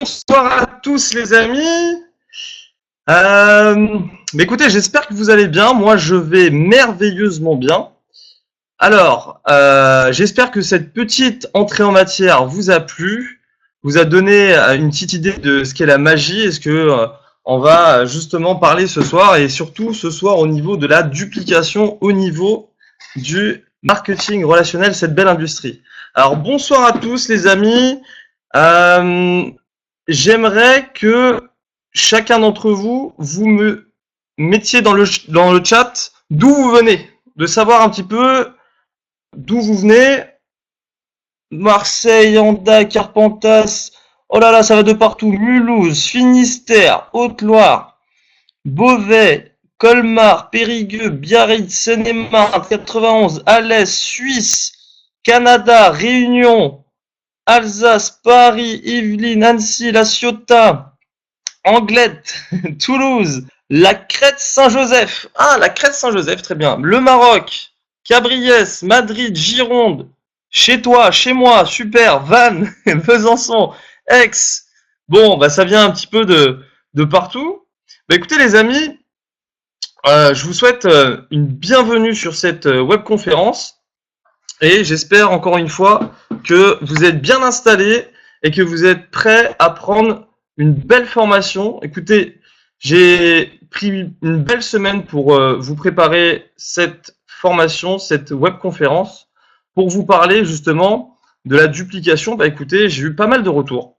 Bonsoir à tous les amis. Mais écoutez, j'espère que vous allez bien. Moi, je vais merveilleusement bien. Alors, j'espère que cette petite entrée en matière vous a plu, vous a donné une petite idée de ce qu'est la magie et ce que on va justement parler ce soir, et surtout ce soir au niveau de la duplication, au niveau du marketing relationnel, cette belle industrie. Alors, bonsoir à tous les amis. J'aimerais que chacun d'entre vous, vous me mettiez dans le chat d'où vous venez, de savoir un petit peu d'où vous venez. Marseille, Anda, Carpentas, oh là là, ça va de partout. Mulhouse, Finistère, Haute-Loire, Beauvais, Colmar, Périgueux, Biarritz, Seine-et-Marne, 91, Alès, Suisse, Canada, Réunion, Alsace, Paris, Yvelines, Annecy, La Ciotat, Anglette, Toulouse, la Crète Saint-Joseph. Ah, la Crète Saint-Joseph, très bien. Le Maroc, Cabriès, Madrid, Gironde, chez toi, chez moi, super, Vannes, Besançon, Aix. Bon, bah ça vient un petit peu de partout. Bah écoutez les amis, je vous souhaite une bienvenue sur cette webconférence. Et j'espère encore une fois que vous êtes bien installés et que vous êtes prêts à prendre une belle formation. Écoutez, j'ai pris une belle semaine pour vous préparer cette formation, cette webconférence, pour vous parler justement de la duplication. Bah écoutez, j'ai eu pas mal de retours,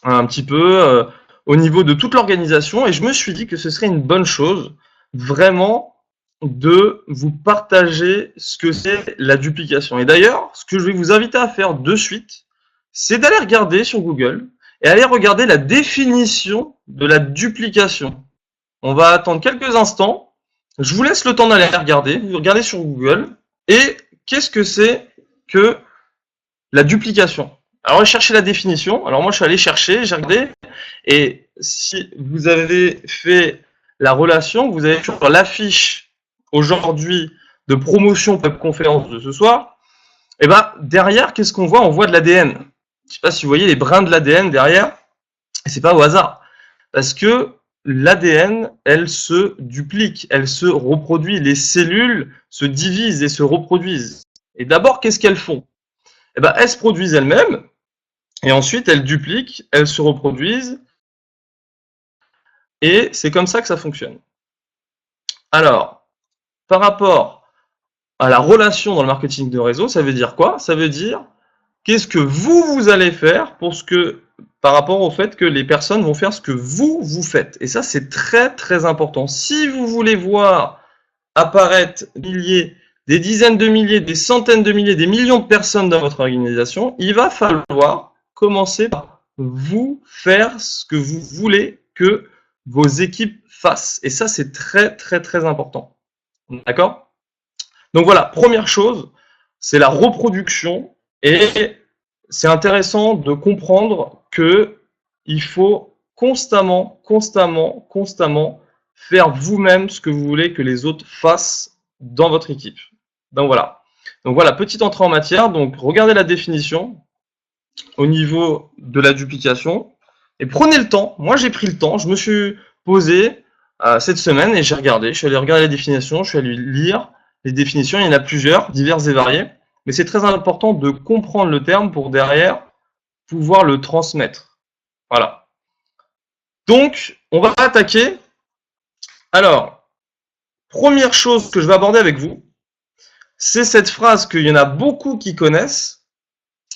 un petit peu au niveau de toute l'organisation, et je me suis dit que ce serait une bonne chose, vraiment, de vous partager ce que c'est la duplication. Et d'ailleurs, ce que je vais vous inviter à faire de suite, c'est d'aller regarder sur Google et aller regarder la définition de la duplication. On va attendre quelques instants. Je vous laisse le temps d'aller regarder. Vous regardez sur Google. Et qu'est-ce que c'est que la duplication? Alors, cherchez la définition. Alors, moi, je suis allé chercher, j'ai regardé. Et si vous avez fait la relation, vous avez sur l'affiche aujourd'hui de promotion webconférence de ce soir, et ben derrière, qu'est-ce qu'on voit? On voit de l'ADN. Je sais pas si vous voyez les brins de l'ADN derrière, et c'est pas au hasard, parce que l'ADN, elle se duplique, elle se reproduit, les cellules se divisent et se reproduisent. Et d'abord, qu'est-ce qu'elles font? Et ben elles se produisent elles-mêmes, et ensuite elles dupliquent, elles se reproduisent, et c'est comme ça que ça fonctionne. Alors, par rapport à la relation dans le marketing de réseau, ça veut dire quoi? Ça veut dire qu'est-ce que vous allez faire par rapport au fait que les personnes vont faire ce que vous faites. Et ça, c'est très très important. Si vous voulez voir apparaître des dizaines de milliers, des centaines de milliers, des millions de personnes dans votre organisation, il va falloir commencer par vous faire ce que vous voulez que vos équipes fassent. Et ça, c'est très très très important. D'accord? Donc voilà, première chose, c'est la reproduction, et c'est intéressant de comprendre que il faut constamment faire vous-même ce que vous voulez que les autres fassent dans votre équipe. Donc voilà, petite entrée en matière. Donc regardez la définition au niveau de la duplication et prenez le temps. Moi j'ai pris le temps, je me suis posé cette semaine et j'ai regardé. Je suis allé regarder la définition, je suis allé lire les définitions. Il y en a plusieurs, diverses et variées. Mais c'est très important de comprendre le terme pour derrière pouvoir le transmettre. Voilà. Donc, on va attaquer. Alors, première chose que je vais aborder avec vous, c'est cette phrase qu'il y en a beaucoup qui connaissent.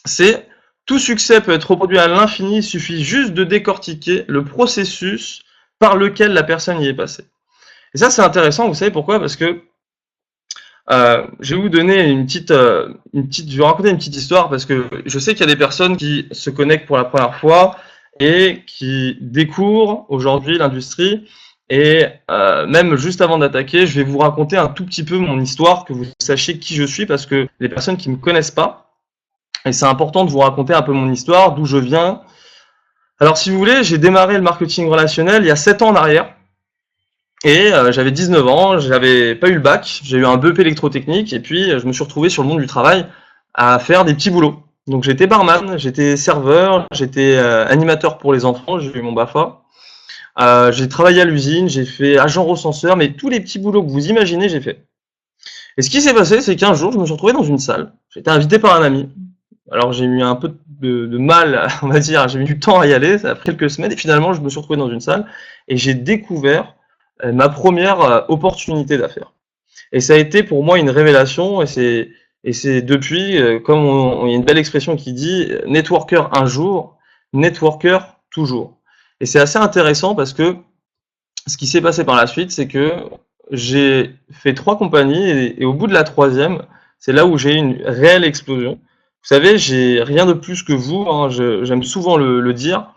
C'est « Tout succès peut être reproduit à l'infini, il suffit juste de décortiquer le processus par lequel la personne y est passée. » Et ça, c'est intéressant, vous savez pourquoi? Parce que je vais vous donner je vais raconter une petite histoire, parce que je sais qu'il y a des personnes qui se connectent pour la première fois et qui découvrent aujourd'hui l'industrie. Et même juste avant d'attaquer, je vais vous raconter un tout petit peu mon histoire, que vous sachiez qui je suis, parce que les personnes qui me connaissent pas, et c'est important de vous raconter un peu mon histoire, d'où je viens. Alors si vous voulez, j'ai démarré le marketing relationnel il y a 7 ans en arrière. Et j'avais 19 ans, j'avais pas eu le bac, j'ai eu un BEP électrotechnique, et puis je me suis retrouvé sur le monde du travail à faire des petits boulots. Donc j'étais barman, j'étais serveur, j'étais animateur pour les enfants, j'ai eu mon BAFA. J'ai travaillé à l'usine, j'ai fait agent recenseur, mais tous les petits boulots que vous imaginez, j'ai fait. Et ce qui s'est passé, c'est qu'un jour, je me suis retrouvé dans une salle. J'ai été invité par un ami. Alors j'ai eu un peu de mal, on va dire, j'ai mis du temps à y aller, ça a pris quelques semaines, et finalement je me suis retrouvé dans une salle et j'ai découvert ma première opportunité d'affaires. Et ça a été pour moi une révélation, et c'est depuis, comme il y a une belle expression qui dit, networker un jour, networker toujours. Et c'est assez intéressant parce que ce qui s'est passé par la suite, c'est que j'ai fait 3 compagnies et au bout de la troisième, c'est là où j'ai eu une réelle explosion. Vous savez, j'ai rien de plus que vous, hein, j'aime souvent le dire.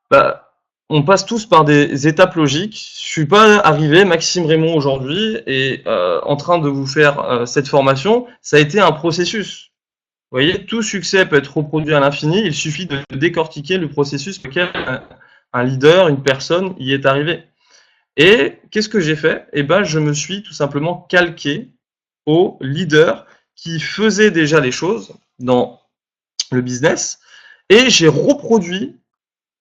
Bah, on passe tous par des étapes logiques. Je suis pas arrivé, Maxime Raymond aujourd'hui, et en train de vous faire cette formation. Ça a été un processus. Vous voyez, tout succès peut être reproduit à l'infini. Il suffit de décortiquer le processus par lequel un leader, une personne y est arrivé. Et qu'est-ce que j'ai fait? Eh ben, je me suis tout simplement calqué aux leaders qui faisaient déjà les choses dans le business, et j'ai reproduit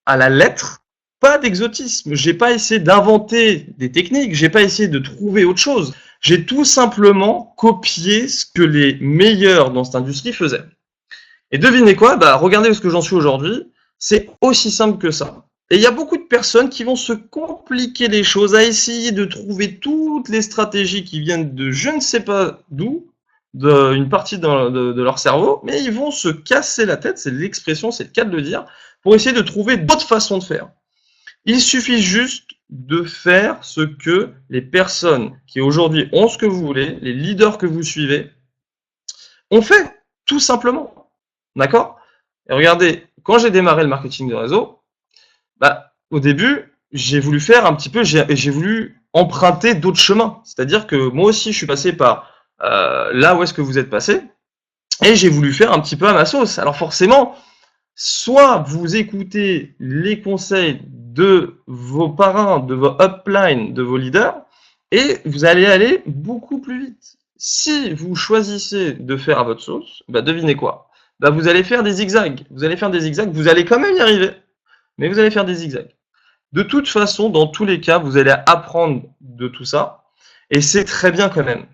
à la lettre, pas d'exotisme. J'ai pas essayé d'inventer des techniques, j'ai pas essayé de trouver autre chose. J'ai tout simplement copié ce que les meilleurs dans cette industrie faisaient. Et devinez quoi? Bah, regardez ce que j'en suis aujourd'hui. C'est aussi simple que ça. Et il y a beaucoup de personnes qui vont se compliquer les choses, à essayer de trouver toutes les stratégies qui viennent de je ne sais pas d'où, d'une partie de leur cerveau, mais ils vont se casser la tête, c'est l'expression, c'est le cas de le dire, pour essayer de trouver d'autres façons de faire. Il suffit juste de faire ce que les personnes qui aujourd'hui ont ce que vous voulez, les leaders que vous suivez, ont fait, tout simplement. D'accord? Et regardez, quand j'ai démarré le marketing de réseau, bah, au début, j'ai voulu faire un petit peu, j'ai voulu emprunter d'autres chemins. C'est-à-dire que moi aussi, je suis passé par là où est-ce que vous êtes passé, et j'ai voulu faire un petit peu à ma sauce. Alors forcément, soit vous écoutez les conseils de vos parrains, de vos uplines, de vos leaders, et vous allez aller beaucoup plus vite. Si vous choisissez de faire à votre sauce, bah devinez quoi? Bah vous allez faire des zigzags. Vous allez faire des zigzags, vous allez quand même y arriver, mais vous allez faire des zigzags. De toute façon, dans tous les cas, vous allez apprendre de tout ça, et c'est très bien quand même.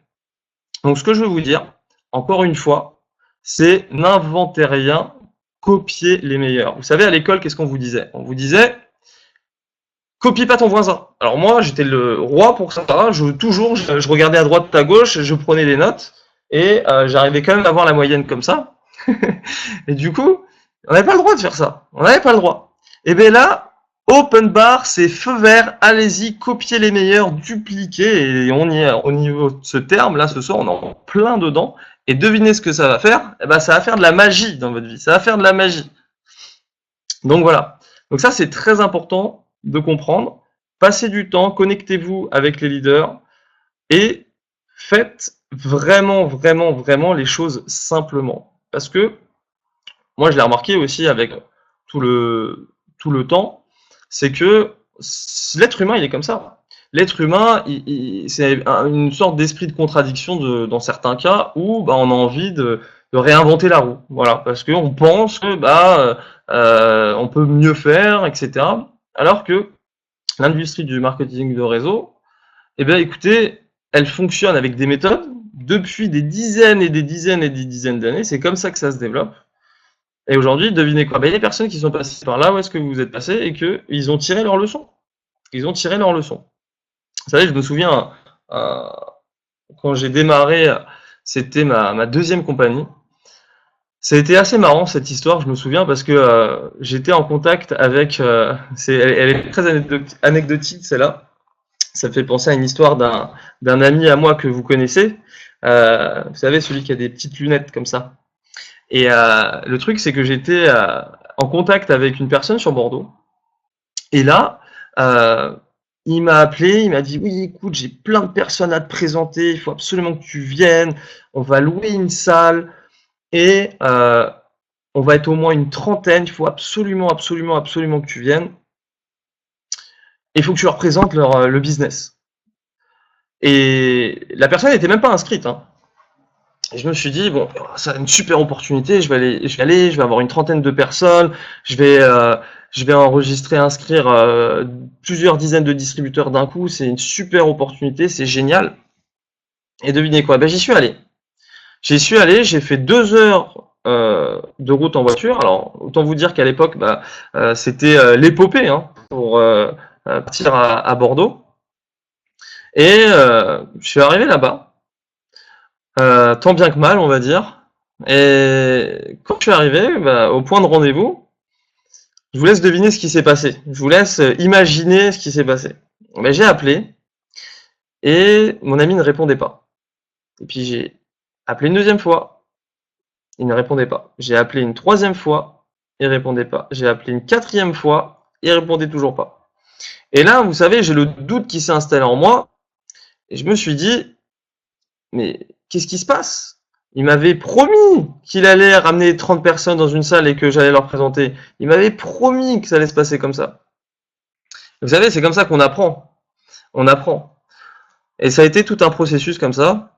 Donc ce que je veux vous dire, encore une fois, c'est n'inventez rien, copiez les meilleurs. Vous savez, à l'école, qu'est-ce qu'on vous disait? On vous disait, copie pas ton voisin. Alors moi, j'étais le roi pour ça. Je regardais à droite, à gauche, je prenais des notes, et j'arrivais quand même à avoir la moyenne comme ça. Et du coup, on n'avait pas le droit de faire ça. On n'avait pas le droit. Et bien là, open bar, c'est feu vert, allez-y, copiez les meilleurs, dupliquez, et on y est au niveau de ce terme, là, ce soir, on est en plein dedans, et devinez ce que ça va faire? Eh ben, ça va faire de la magie dans votre vie, ça va faire de la magie. Donc voilà. Donc ça, c'est très important de comprendre. Passez du temps, connectez-vous avec les leaders, et faites vraiment, vraiment, vraiment les choses simplement. Parce que, moi, je l'ai remarqué aussi avec tout le temps, c'est que l'être humain, il est comme ça. L'être humain, c'est une sorte d'esprit de contradiction dans certains cas où bah, on a envie de réinventer la roue. Voilà, parce qu'on pense que on peut mieux faire, etc. Alors que l'industrie du marketing de réseau, eh bien, écoutez, elle fonctionne avec des méthodes depuis des dizaines et des dizaines et des dizaines d'années. C'est comme ça que ça se développe. Et aujourd'hui, devinez quoi? Ben, il y a des personnes qui sont passées par là où est-ce que vous êtes passé et qu'ils ont tiré leur leçon. Ils ont tiré leur leçon. Vous savez, je me souviens, quand j'ai démarré, c'était ma deuxième compagnie. Ça a été assez marrant cette histoire, je me souviens, parce que j'étais en contact avec... elle est très anecdotique, celle-là. Ça me fait penser à une histoire d'un ami à moi que vous connaissez. Vous savez, celui qui a des petites lunettes comme ça. Et le truc, c'est que j'étais en contact avec une personne sur Bordeaux. Et là, il m'a appelé, il m'a dit, oui, écoute, j'ai plein de personnes à te présenter, il faut absolument que tu viennes, on va louer une salle, et on va être au moins une trentaine, il faut absolument, absolument, absolument que tu viennes. Et il faut que tu leur présentes le business. Et la personne n'était même pas inscrite, hein. Et je me suis dit, bon, c'est une super opportunité, je vais avoir une trentaine de personnes, je vais enregistrer, inscrire plusieurs dizaines de distributeurs d'un coup, c'est une super opportunité, c'est génial. Et devinez quoi? Ben, j'y suis allé. J'y suis allé, j'ai fait 2 heures de route en voiture. Alors, autant vous dire qu'à l'époque, bah, c'était l'épopée hein, pour partir à Bordeaux. Et je suis arrivé là-bas, tant bien que mal, on va dire. Et quand je suis arrivé bah, au point de rendez-vous, je vous laisse deviner ce qui s'est passé. Je vous laisse imaginer ce qui s'est passé. Ben, j'ai appelé et mon ami ne répondait pas. Et puis j'ai appelé une deuxième fois, il ne répondait pas. J'ai appelé une troisième fois, il ne répondait pas. J'ai appelé une quatrième fois, il ne répondait toujours pas. Et là, vous savez, j'ai le doute qui s'est installé en moi et je me suis dit, mais qu'est-ce qui se passe? Il m'avait promis qu'il allait ramener 30 personnes dans une salle et que j'allais leur présenter. Il m'avait promis que ça allait se passer comme ça. Vous savez, c'est comme ça qu'on apprend. On apprend. Et ça a été tout un processus comme ça.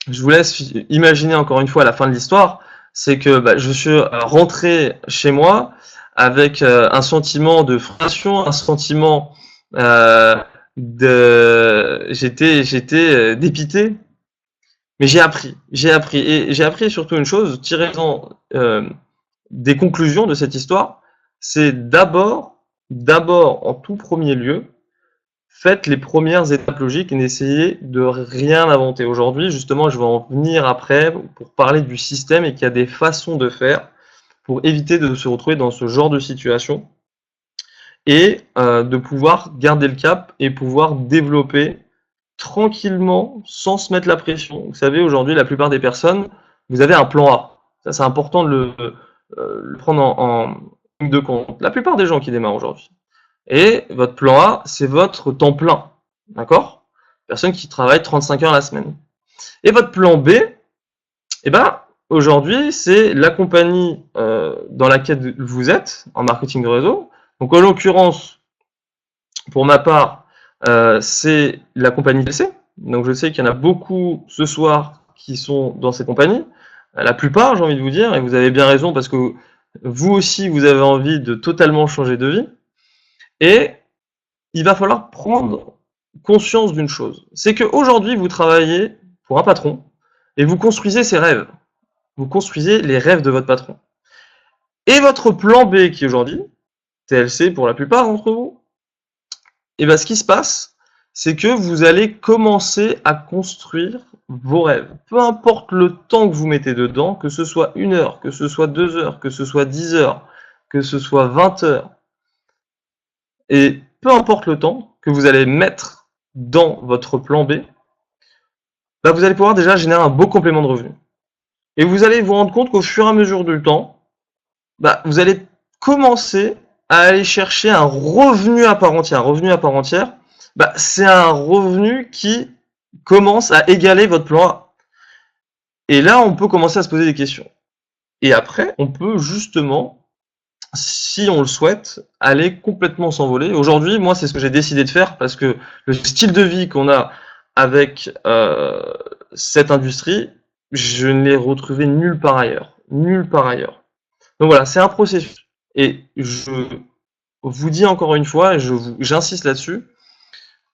Je vous laisse imaginer encore une fois la fin de l'histoire. C'est que bah, je suis rentré chez moi avec un sentiment de frustration, un sentiment j'étais dépité. Mais et j'ai appris surtout une chose, tirant des conclusions de cette histoire, c'est d'abord, en tout premier lieu, faites les premières étapes logiques et n'essayez de rien inventer. Aujourd'hui, justement, je vais en venir après pour parler du système et qu'il y a des façons de faire pour éviter de se retrouver dans ce genre de situation et de pouvoir garder le cap et pouvoir développer tranquillement, sans se mettre la pression. Vous savez, aujourd'hui, la plupart des personnes, vous avez un plan A. Ça, c'est important de le prendre en ligne de compte. La plupart des gens qui démarrent aujourd'hui. Et votre plan A, c'est votre temps plein. D'accord? Personne qui travaille 35 heures la semaine. Et votre plan B, eh ben, aujourd'hui, c'est la compagnie dans laquelle vous êtes en marketing de réseau. Donc, en l'occurrence, pour ma part, c'est la compagnie TLC. Donc je sais qu'il y en a beaucoup ce soir qui sont dans ces compagnies. La plupart, j'ai envie de vous dire, et vous avez bien raison parce que vous aussi, vous avez envie de totalement changer de vie. Et il va falloir prendre conscience d'une chose. C'est qu'aujourd'hui, vous travaillez pour un patron et vous construisez ses rêves. Vous construisez les rêves de votre patron. Et votre plan B qui est aujourd'hui, TLC pour la plupart d'entre vous, et bien ce qui se passe, c'est que vous allez commencer à construire vos rêves. Peu importe le temps que vous mettez dedans, que ce soit 1 heure, que ce soit 2 heures, que ce soit 10 heures, que ce soit 20 heures, et peu importe le temps que vous allez mettre dans votre plan B, bah vous allez pouvoir déjà générer un beau complément de revenu. Et vous allez vous rendre compte qu'au fur et à mesure du temps, bah vous allez commencer à aller chercher un revenu à part entière. Un revenu à part entière, bah, c'est un revenu qui commence à égaler votre plan A. Et là, on peut commencer à se poser des questions. Et après, on peut justement, si on le souhaite, aller complètement s'envoler. Aujourd'hui, moi, c'est ce que j'ai décidé de faire parce que le style de vie qu'on a avec cette industrie, je ne l'ai retrouvé nulle part ailleurs. Nulle part ailleurs. Donc voilà, c'est un processus. Et je vous dis encore une fois, et j'insiste là-dessus,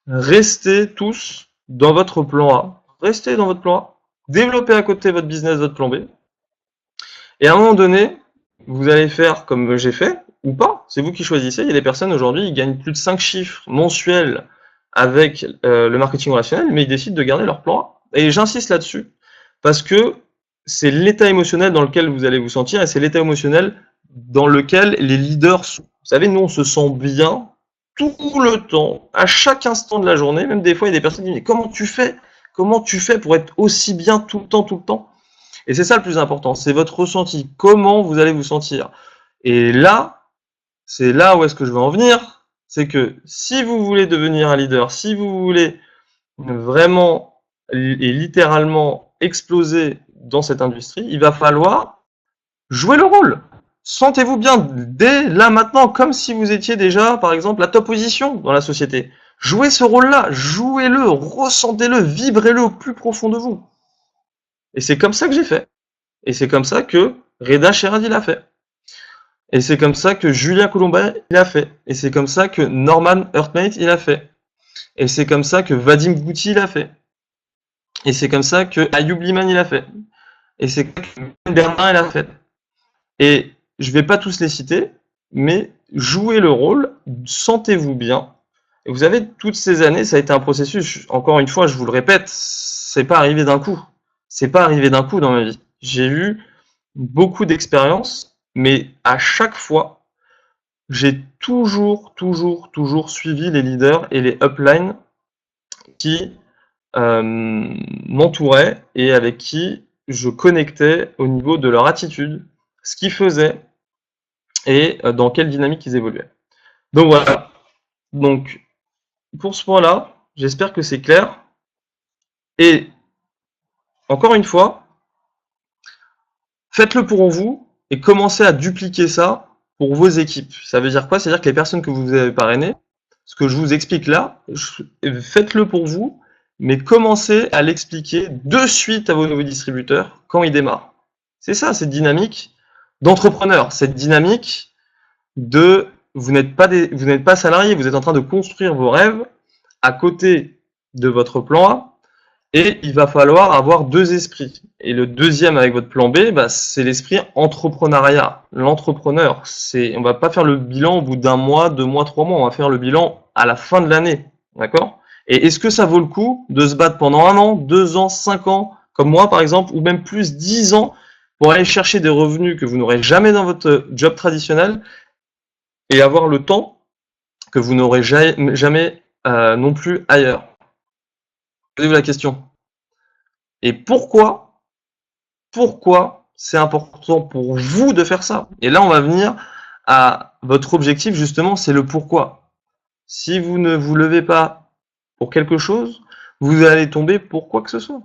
restez tous dans votre plan A. Restez dans votre plan A. Développez à côté votre business, votre plan B. Et à un moment donné, vous allez faire comme j'ai fait, ou pas. C'est vous qui choisissez. Il y a des personnes aujourd'hui, ils gagnent plus de 5 chiffres mensuels avec le marketing relationnel, mais ils décident de garder leur plan A. Et j'insiste là-dessus, parce que c'est l'état émotionnel dans lequel vous allez vous sentir, et c'est l'état émotionnel dans lequel les leaders sont. Vous savez, nous, on se sent bien tout le temps, à chaque instant de la journée. Même des fois, il y a des personnes qui disent, mais comment tu fais? Comment tu fais pour être aussi bien tout le temps, tout le temps? Et c'est ça le plus important, c'est votre ressenti. Comment vous allez vous sentir? Et là, c'est là où est-ce que je veux en venir. C'est que si vous voulez devenir un leader, si vous voulez vraiment et littéralement exploser dans cette industrie, il va falloir jouer le rôle. Sentez-vous bien dès là maintenant, comme si vous étiez déjà, par exemple, la top position dans la société. Jouez ce rôle-là, jouez-le, ressentez-le, vibrez-le au plus profond de vous. Et c'est comme ça que j'ai fait. Et c'est comme ça que Reda Sherad il a fait. Et c'est comme ça que Julien Colomba il a fait. Et c'est comme ça que Norman Hurtmate il a fait. Et c'est comme ça que Vadim Gouti il a fait. Et c'est comme ça que Ayoub Liman il a fait. Et c'est comme ça que Bernard il a fait. Et je vais pas tous les citer, mais jouez le rôle, sentez-vous bien. Et vous savez, toutes ces années, ça a été un processus. Encore une fois, je vous le répète, c'est pas arrivé d'un coup. C'est pas arrivé d'un coup dans ma vie. J'ai eu beaucoup d'expériences, mais à chaque fois, j'ai toujours suivi les leaders et les uplines qui m'entouraient et avec qui je connectais au niveau de leur attitude, ce qu'ils faisaient et dans quelle dynamique ils évoluaient. Donc voilà. Donc pour ce point-là, j'espère que c'est clair. Et encore une fois, faites-le pour vous et commencez à dupliquer ça pour vos équipes. Ça veut dire quoi? C'est-à-dire que les personnes que vous avez parrainées, ce que je vous explique là, faites-le pour vous, mais commencez à l'expliquer de suite à vos nouveaux distributeurs quand ils démarrent. C'est ça, cette dynamique d'entrepreneur, cette dynamique de vous n'êtes pas salarié, vous êtes en train de construire vos rêves à côté de votre plan A, et il va falloir avoir deux esprits. Et le deuxième avec votre plan B, bah, c'est l'esprit entrepreneuriat. L'entrepreneur, on va pas faire le bilan au bout d'un mois, 2 mois, 3 mois, on va faire le bilan à la fin de l'année. D'accord? Et est-ce que ça vaut le coup de se battre pendant 1 an, 2 ans, 5 ans, comme moi par exemple, ou même plus 10 ans, pour aller chercher des revenus que vous n'aurez jamais dans votre job traditionnel et avoir le temps que vous n'aurez jamais non plus ailleurs? Posez-vous la question. Et pourquoi c'est important pour vous de faire ça? Et là, on va venir à votre objectif, justement, c'est le pourquoi. Si vous ne vous levez pas pour quelque chose, vous allez tomber pour quoi que ce soit.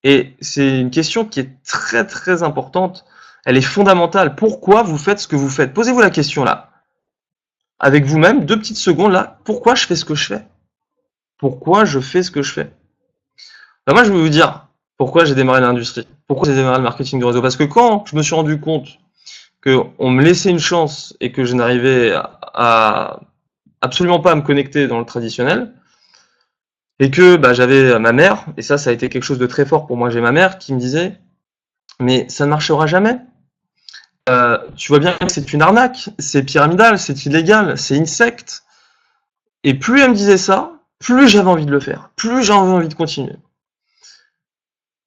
Et c'est une question qui est très importante. Elle est fondamentale. Pourquoi vous faites ce que vous faites? Posez-vous la question là. Avec vous-même, 2 petites secondes là. Pourquoi je fais ce que je fais? Pourquoi je fais ce que je fais? Ben moi, je vais vous dire pourquoi j'ai démarré l'industrie. Pourquoi j'ai démarré le marketing de réseau? Parce que quand je me suis rendu compte qu'on me laissait une chance et que je n'arrivais à absolument pas à me connecter dans le traditionnel, et que bah, j'avais ma mère, et ça a été quelque chose de très fort pour moi, j'ai ma mère qui me disait « mais ça ne marchera jamais, tu vois bien que c'est une arnaque, c'est pyramidal, c'est illégal, c'est insecte ». Et plus elle me disait ça, plus j'avais envie de le faire, plus j'avais envie de continuer.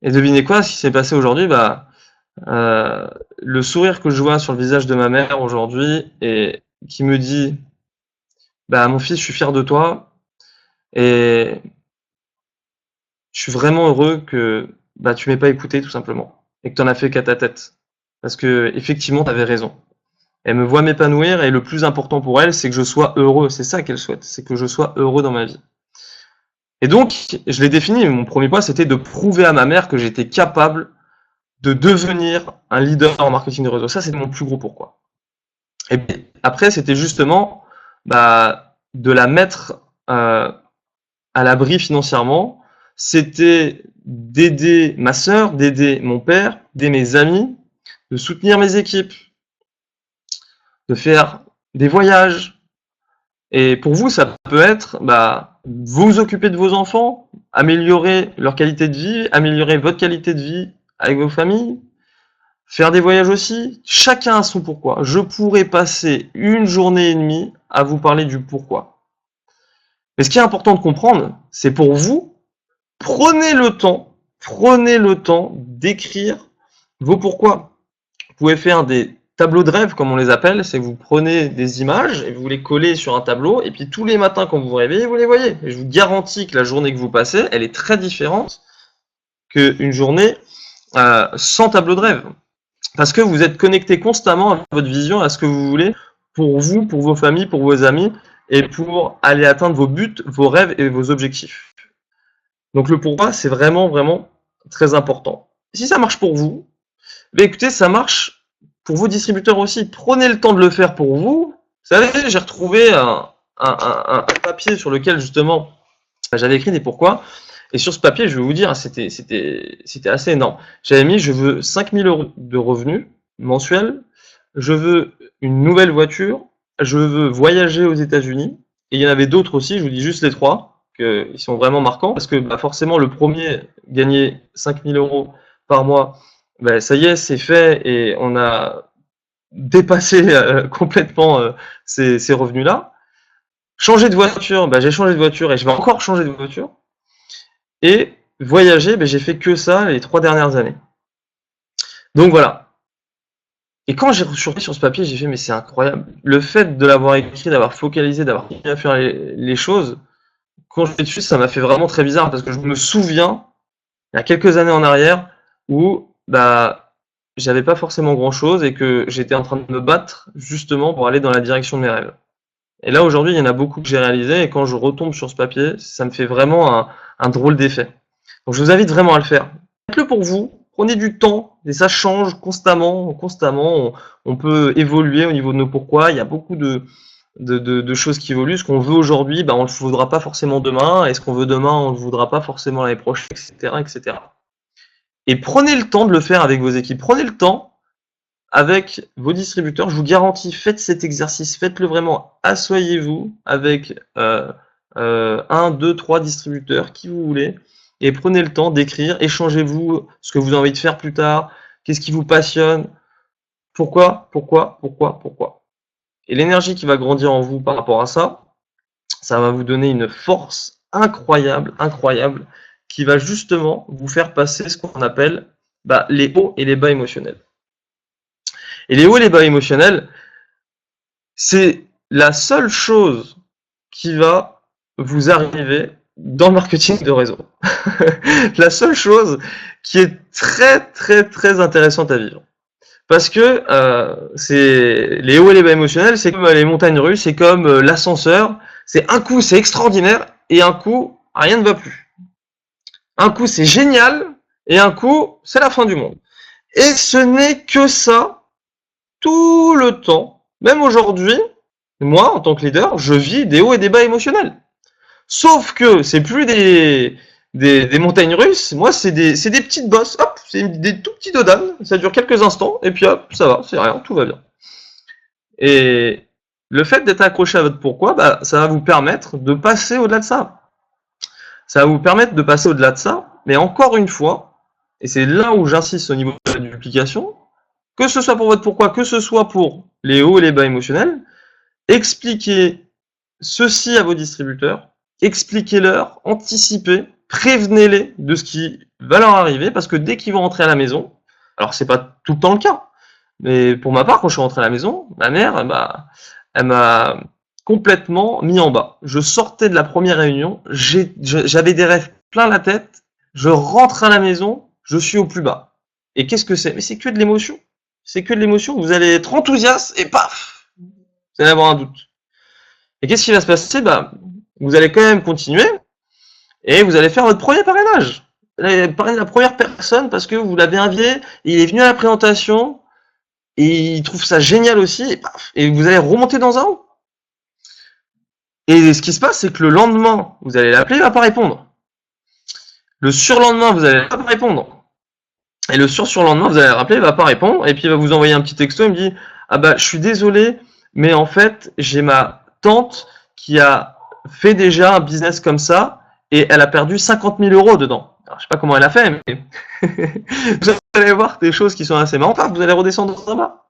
Et devinez quoi, ce qui s'est passé aujourd'hui, bah, le sourire que je vois sur le visage de ma mère aujourd'hui et qui me dit bah mon fils, je suis fier de toi et je suis vraiment heureux que bah tu m'aies pas écouté tout simplement et que tu en as fait qu'à ta tête parce que effectivement tu avais raison. Elle me voit m'épanouir et le plus important pour elle, c'est que je sois heureux, c'est ça qu'elle souhaite, c'est que je sois heureux dans ma vie. Et donc, je l'ai défini, mon premier point c'était de prouver à ma mère que j'étais capable de devenir un leader en marketing de réseau. Ça, c'est mon plus gros pourquoi. Et après, c'était justement bah, de la mettre à l'abri financièrement. C'était d'aider ma sœur, d'aider mon père, d'aider mes amis, de soutenir mes équipes, de faire des voyages. Et pour vous, ça peut être bah, vous occuper de vos enfants, améliorer leur qualité de vie, améliorer votre qualité de vie avec vos familles, faire des voyages aussi. Chacun a son pourquoi. Je pourrais passer 1 journée et demie à vous parler du pourquoi. Mais ce qui est important de comprendre, c'est pour vous, prenez le temps d'écrire vos pourquoi. Vous pouvez faire des tableaux de rêve, comme on les appelle, c'est que vous prenez des images et vous les collez sur un tableau, et puis tous les matins quand vous vous réveillez, vous les voyez. Et je vous garantis que la journée que vous passez, elle est très différente qu'une journée sans tableau de rêve. Parce que vous êtes connecté constamment à votre vision, à ce que vous voulez, pour vous, pour vos familles, pour vos amis, et pour aller atteindre vos buts, vos rêves et vos objectifs. Donc le pourquoi, c'est vraiment très important. Si ça marche pour vous, bah écoutez, ça marche pour vos distributeurs aussi. Prenez le temps de le faire pour vous. Vous savez, j'ai retrouvé un papier sur lequel justement j'avais écrit des pourquoi. Et sur ce papier, je vais vous dire, c'était assez énorme. J'avais mis, je veux 5 000 € de revenus mensuels, je veux une nouvelle voiture, je veux voyager aux États-Unis. Et il y en avait d'autres aussi, je vous dis juste les trois, ils sont vraiment marquants, parce que bah, forcément, le premier, gagner 5 000 € par mois, bah, ça y est, c'est fait, et on a dépassé complètement ces revenus-là. Changer de voiture, bah, j'ai changé de voiture et je vais encore changer de voiture. Et voyager, bah, j'ai fait que ça les 3 dernières années. Donc voilà. Et quand j'ai surpris sur ce papier, j'ai fait mais c'est incroyable. Le fait de l'avoir écrit, d'avoir focalisé, d'avoir continué à faire les choses, quand je l'ai dessus, ça m'a fait vraiment très bizarre parce que je me souviens, il y a quelques années en arrière, où bah j'avais pas forcément grand chose et que j'étais en train de me battre justement pour aller dans la direction de mes rêves. Et là aujourd'hui, il y en a beaucoup que j'ai réalisé et quand je retombe sur ce papier, ça me fait vraiment un drôle d'effet. Donc je vous invite vraiment à le faire. Faites-le pour vous, prenez du temps et ça change constamment. On peut évoluer au niveau de nos pourquoi. Il y a beaucoup de choses qui évoluent. Ce qu'on veut aujourd'hui, bah, on ne le voudra pas forcément demain. Et ce qu'on veut demain, on ne le voudra pas forcément l'année prochaine, etc., etc. Et prenez le temps de le faire avec vos équipes. Prenez le temps avec vos distributeurs. Je vous garantis, faites cet exercice. Faites-le vraiment. Asseyez-vous avec 1, 2, 3 distributeurs, qui vous voulez. Et prenez le temps d'écrire. Échangez-vous ce que vous avez envie de faire plus tard. Qu'est-ce qui vous passionne? Pourquoi? Et l'énergie qui va grandir en vous par rapport à ça, ça va vous donner une force incroyable, qui va justement vous faire passer ce qu'on appelle les hauts et les bas émotionnels. Et les hauts et les bas émotionnels, c'est la seule chose qui va vous arriver dans le marketing de réseau. La seule chose qui est très intéressante à vivre. Parce que c'est les hauts et les bas émotionnels, c'est comme les montagnes russes, c'est comme l'ascenseur. C'est un coup c'est extraordinaire et un coup rien ne va plus. Un coup c'est génial et un coup c'est la fin du monde. Et ce n'est que ça tout le temps. Même aujourd'hui, moi en tant que leader, je vis des hauts et des bas émotionnels. Sauf que c'est plus des montagnes russes, moi c'est des petites bosses, hop, c'est des tout petits dodanes, ça dure quelques instants, et puis hop, ça va, c'est rien, tout va bien. Et le fait d'être accroché à votre pourquoi, ça va vous permettre de passer au-delà de ça. Ça va vous permettre de passer au-delà de ça, mais encore une fois, et c'est là où j'insiste au niveau de la duplication, que ce soit pour votre pourquoi, que ce soit pour les hauts et les bas émotionnels, expliquez ceci à vos distributeurs, expliquez-leur, anticipez, prévenez-les de ce qui va leur arriver, parce que dès qu'ils vont rentrer à la maison, alors c'est pas tout le temps le cas, mais pour ma part, quand je suis rentré à la maison, ma mère, elle m'a complètement mis en bas. Je sortais de la première réunion, j'avais des rêves plein la tête, je rentre à la maison, je suis au plus bas. Et qu'est-ce que c'est? Mais c'est que de l'émotion. C'est que de l'émotion, vous allez être enthousiaste et paf, vous allez avoir un doute. Et qu'est-ce qui va se passer? Vous allez quand même continuer et vous allez faire votre premier parrainage. Vous allez parrainer la première personne parce que vous l'avez invité, il est venu à la présentation et il trouve ça génial aussi et paf, et vous allez remonter dans un haut. Et ce qui se passe, c'est que le lendemain, vous allez l'appeler, il va pas répondre. Le surlendemain, vous allez pas répondre. Et le surlendemain, vous allez le rappeler, il va pas répondre, et puis il va vous envoyer un petit texto, il me dit je suis désolé, mais en fait, j'ai ma tante qui a fait déjà un business comme ça, et elle a perdu 50 000 € dedans. Alors, je sais pas comment elle a fait, mais vous allez voir des choses qui sont assez marrantes. Vous allez redescendre en bas.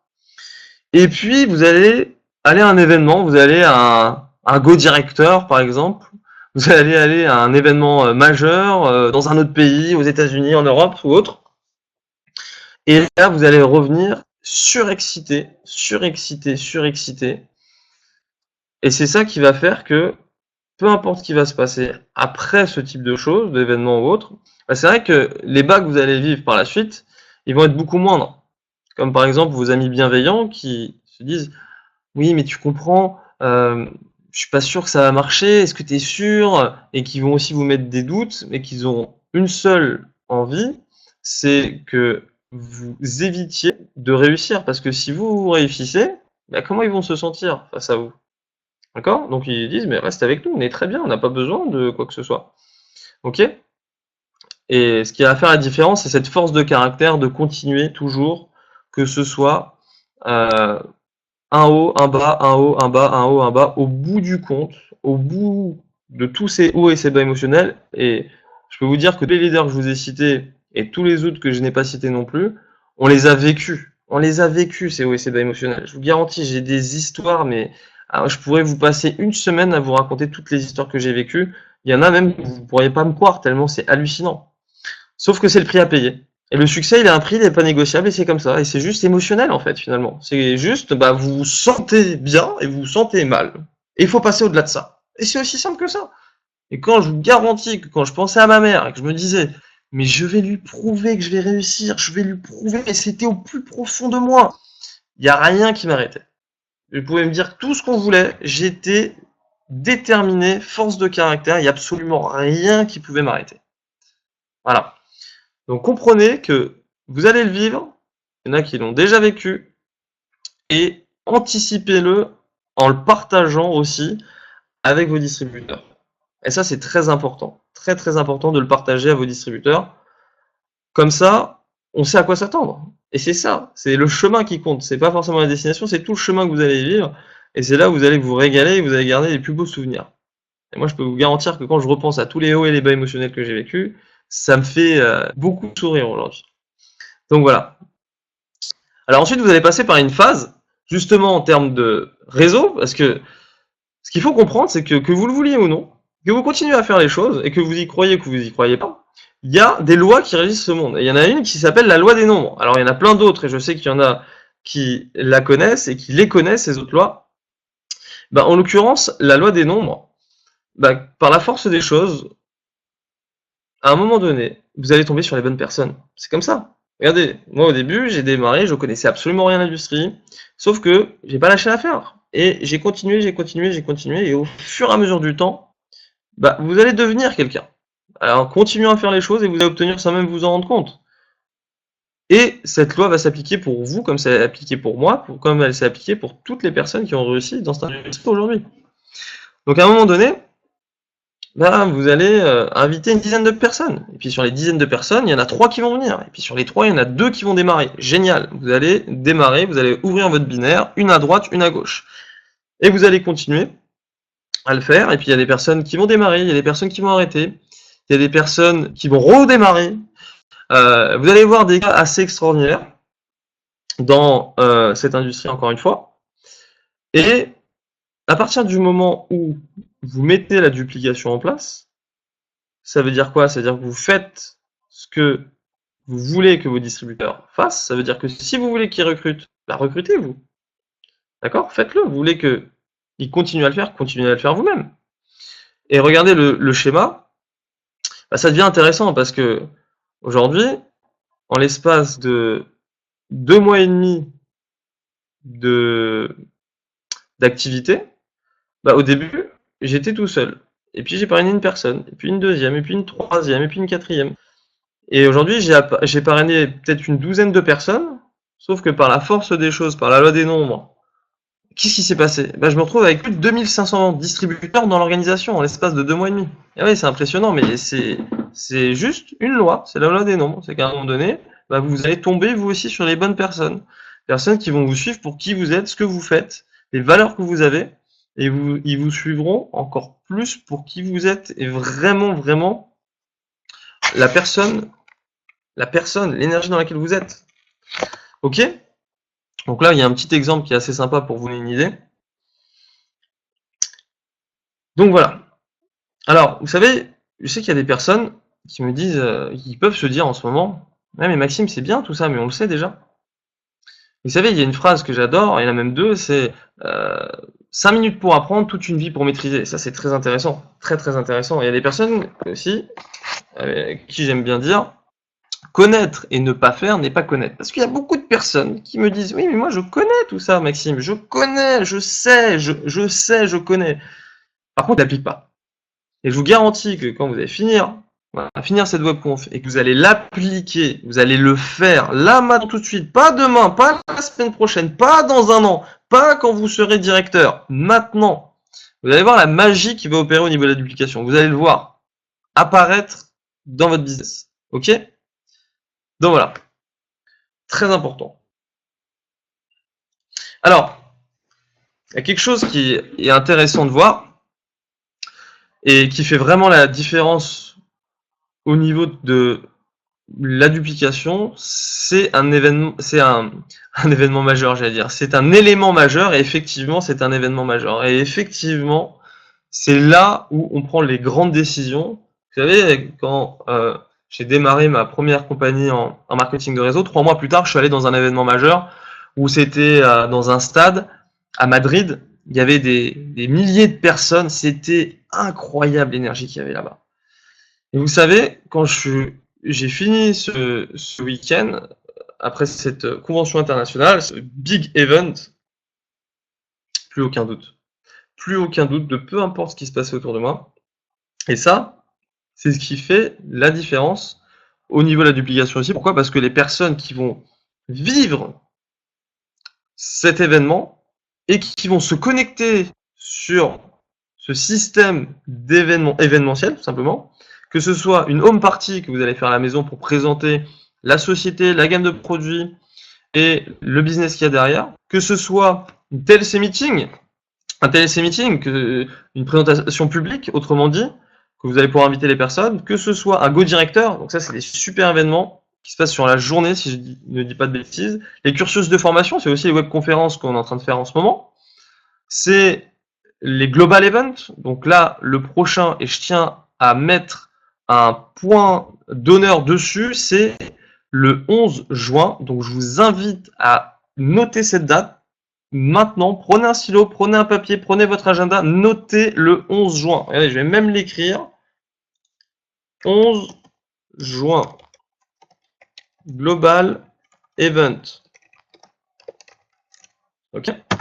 Et puis, vous allez aller à un événement, vous allez à un Go Director, par exemple. Vous allez aller à un événement majeur dans un autre pays, aux États-Unis, en Europe ou autre. Et là, vous allez revenir surexcité. Et c'est ça qui va faire que, peu importe ce qui va se passer après ce type de choses, d'événements ou autres, c'est vrai que les bas que vous allez vivre par la suite, ils vont être beaucoup moindres. Comme par exemple vos amis bienveillants qui se disent « Oui, mais tu comprends, je suis pas sûr que ça va marcher, est-ce que tu es sûr ?» et qui vont aussi vous mettre des doutes, mais qu'ils ont une seule envie, c'est que vous évitiez de réussir. Parce que si vous réussissez, comment ils vont se sentir face à vous? D'accord? Donc ils disent « Mais reste avec nous, on est très bien, on n'a pas besoin de quoi que ce soit. » Ok? Et ce qui va faire la différence, c'est cette force de caractère de continuer toujours, que ce soit un haut, un bas, un haut, un bas, un haut, un bas, au bout du compte, au bout de tous ces hauts et ces bas émotionnels. Et je peux vous dire que tous les leaders que je vous ai cités et tous les autres que je n'ai pas cités non plus, on les a vécus. On les a vécus, ces hauts et ces bas émotionnels. Je vous garantis, j'ai des histoires, mais je pourrais vous passer une semaine à vous raconter toutes les histoires que j'ai vécues. Il y en a même, vous ne pourriez pas me croire, tellement c'est hallucinant. Sauf que c'est le prix à payer. Et le succès, il a un prix, il n'est pas négociable, et c'est comme ça. Et c'est juste émotionnel, en fait, finalement. C'est juste, vous vous sentez bien et vous vous sentez mal. Et il faut passer au-delà de ça. Et c'est aussi simple que ça. Et quand je vous garantis que quand je pensais à ma mère et que je me disais, mais je vais lui prouver que je vais réussir, je vais lui prouver, et c'était au plus profond de moi. Il n'y a rien qui m'arrêtait. Vous pouvez me dire tout ce qu'on voulait, j'étais déterminé, force de caractère, il n'y a absolument rien qui pouvait m'arrêter. Voilà. Donc comprenez que vous allez le vivre, il y en a qui l'ont déjà vécu, et anticipez-le en le partageant aussi avec vos distributeurs. Et ça, c'est très important. Très très important de le partager à vos distributeurs. Comme ça, on sait à quoi s'attendre. Et c'est ça, c'est le chemin qui compte. C'est pas forcément la destination, c'est tout le chemin que vous allez vivre. Et c'est là où vous allez vous régaler et vous allez garder les plus beaux souvenirs. Et moi, je peux vous garantir que quand je repense à tous les hauts et les bas émotionnels que j'ai vécus, ça me fait beaucoup sourire aujourd'hui. Donc voilà. Alors ensuite, vous allez passer par une phase, justement en termes de réseau, parce que ce qu'il faut comprendre, c'est que vous le vouliez ou non, que vous continuez à faire les choses, et que vous y croyez ou que vous y croyez pas, il y a des lois qui régissent ce monde. Et il y en a une qui s'appelle la loi des nombres. Alors il y en a plein d'autres, et je sais qu'il y en a qui la connaissent et qui les connaissent, ces autres lois. En l'occurrence, la loi des nombres, par la force des choses, à un moment donné, vous allez tomber sur les bonnes personnes. C'est comme ça. Regardez, moi au début, j'ai démarré, je connaissais absolument rien à l'industrie, sauf que j'ai pas lâché l'affaire. Et j'ai continué, et au fur et à mesure du temps, vous allez devenir quelqu'un. Alors continuez à faire les choses et vous allez obtenir sans même vous en rendre compte. Et cette loi va s'appliquer pour vous, comme ça s'est appliqué pour moi, comme elle s'est appliquée pour toutes les personnes qui ont réussi dans cette industrie aujourd'hui. Donc à un moment donné, vous allez inviter une dizaine de personnes. Et puis sur les dizaines de personnes, il y en a 3 qui vont venir. Et puis sur les 3, il y en a 2 qui vont démarrer. Génial. Vous allez démarrer, vous allez ouvrir votre binaire, une à droite, une à gauche. Et vous allez continuer à le faire. Et puis il y a des personnes qui vont démarrer, il y a des personnes qui vont arrêter, il y a des personnes qui vont redémarrer. Vous allez voir des cas assez extraordinaires dans cette industrie, encore une fois. Et à partir du moment où vous mettez la duplication en place, ça veut dire quoi? Ça veut dire que vous faites ce que vous voulez que vos distributeurs fassent. Ça veut dire que si vous voulez qu'ils recrutent, recrutez-vous. D'accord? Faites-le. Vous voulez qu'ils continuent à le faire, continuez à le faire vous-même. Et regardez le schéma, ça devient intéressant parce que aujourd'hui, en l'espace de 2 mois et demi d'activité, au début, j'étais tout seul. Et puis j'ai parrainé une personne, et puis une deuxième, et puis une troisième, et puis une quatrième. Et aujourd'hui, j'ai parrainé peut-être une douzaine de personnes, sauf que par la force des choses, par la loi des nombres, qu'est-ce qui s'est passé? Je me retrouve avec plus de 2500 distributeurs dans l'organisation en l'espace de 2 mois et demi. Et oui, c'est impressionnant, mais c'est juste une loi, c'est la loi des nombres. C'est qu'à un moment donné, vous allez tomber vous aussi sur les bonnes personnes. Personnes qui vont vous suivre pour qui vous êtes, ce que vous faites, les valeurs que vous avez, et ils vous suivront encore plus pour qui vous êtes, et vraiment, la personne, l'énergie dans laquelle vous êtes. Ok? Donc là, il y a un petit exemple qui est assez sympa pour vous donner une idée. Donc voilà. Alors, vous savez, je sais qu'il y a des personnes qui me disent, qui peuvent se dire en ce moment, ouais, mais Maxime, c'est bien tout ça, mais on le sait déjà. Vous savez, il y a une phrase que j'adore, il y en a même 2, c'est 5 minutes pour apprendre, toute une vie pour maîtriser. Ça, c'est très intéressant. Très, très intéressant. Il y a des personnes aussi, avec qui j'aime bien dire, connaître et ne pas faire n'est pas connaître. Parce qu'il y a beaucoup de personnes qui me disent, oui, mais moi, je connais tout ça, Maxime. Je connais, je sais, je connais. Par contre, je n'applique pas. Et je vous garantis que quand vous allez finir cette webconf et que vous allez l'appliquer, vous allez le faire là, maintenant, tout de suite, pas demain, pas la semaine prochaine, pas dans un an, pas quand vous serez directeur, maintenant. Vous allez voir la magie qui va opérer au niveau de la duplication. Vous allez le voir apparaître dans votre business. Ok? Donc voilà, très important. Alors, il y a quelque chose qui est intéressant de voir et qui fait vraiment la différence au niveau de la duplication, c'est un événement, un événement majeur, j'allais dire. C'est un élément majeur et effectivement, c'est un événement majeur. Et effectivement, c'est là où on prend les grandes décisions. Vous savez, quand j'ai démarré ma première compagnie en marketing de réseau, 3 mois plus tard, je suis allé dans un événement majeur où c'était dans un stade à Madrid. Il y avait des milliers de personnes. C'était incroyable l'énergie qu'il y avait là-bas. Et vous savez, quand j'ai fini ce week-end, après cette convention internationale, ce big event, plus aucun doute. Plus aucun doute de peu importe ce qui se passait autour de moi. Et ça, c'est ce qui fait la différence au niveau de la duplication aussi. Pourquoi? Parce que les personnes qui vont vivre cet événement et qui vont se connecter sur ce système d'événements événementiel, tout simplement, que ce soit une home party que vous allez faire à la maison pour présenter la société, la gamme de produits et le business qu'il y a derrière, que ce soit un TLC meeting, une présentation publique, autrement dit, que vous allez pouvoir inviter les personnes, que ce soit un Go Directeur, donc ça c'est des super événements qui se passent sur la journée, si je ne dis pas de bêtises. Les cursus de formation, c'est aussi les webconférences qu'on est en train de faire en ce moment. C'est les Global Events, donc là, le prochain, et je tiens à mettre un point d'honneur dessus, c'est le 11 juin, donc je vous invite à noter cette date. Maintenant, prenez un stylo, prenez un papier, prenez votre agenda, notez le 11 juin. Regardez, je vais même l'écrire. 11 juin. Global Event. Ok? Vous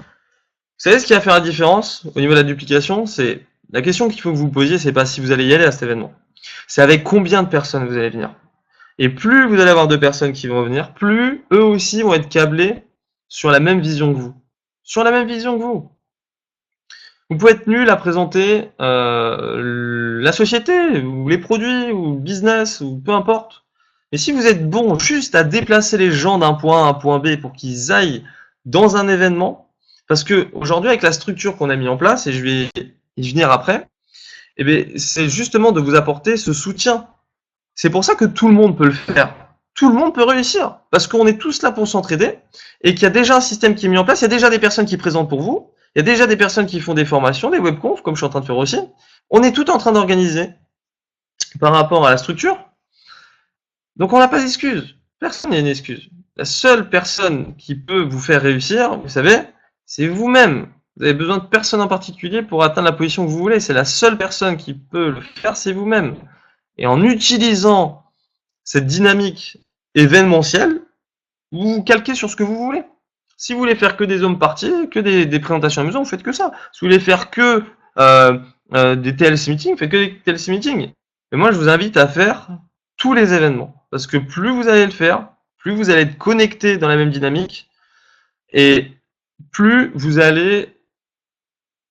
savez ce qui va faire la différence au niveau de la duplication? C'est la question qu'il faut que vous posiez, c'est pas si vous allez y aller à cet événement. C'est avec combien de personnes vous allez venir. Et plus vous allez avoir de personnes qui vont venir, plus eux aussi vont être câblés sur la même vision que vous. Sur la même vision que vous. Vous pouvez être nul à présenter la société, ou les produits, ou le business, ou peu importe. Mais si vous êtes bon juste à déplacer les gens d'un point A à un point B pour qu'ils aillent dans un événement, parce que aujourd'hui avec la structure qu'on a mis en place, et je vais y venir après, eh bien, c'est justement de vous apporter ce soutien. C'est pour ça que tout le monde peut le faire. Tout le monde peut réussir, parce qu'on est tous là pour s'entraider, et qu'il y a déjà un système qui est mis en place, il y a déjà des personnes qui présentent pour vous, il y a déjà des personnes qui font des formations, des webconf, comme je suis en train de faire aussi. On est tout en train d'organiser par rapport à la structure. Donc on n'a pas d'excuse. Personne n'a une excuse. La seule personne qui peut vous faire réussir, vous savez, c'est vous-même. Vous avez besoin de personne en particulier pour atteindre la position que vous voulez. C'est la seule personne qui peut le faire, c'est vous-même. Et en utilisant cette dynamique événementielle, vous vous calquez sur ce que vous voulez. Si vous voulez faire que des home parties, que des présentations à la maison, vous faites que ça. Si vous voulez faire que des TLC meetings, faites que des TLC meetings. Mais moi, je vous invite à faire tous les événements. Parce que plus vous allez le faire, plus vous allez être connecté dans la même dynamique et plus vous allez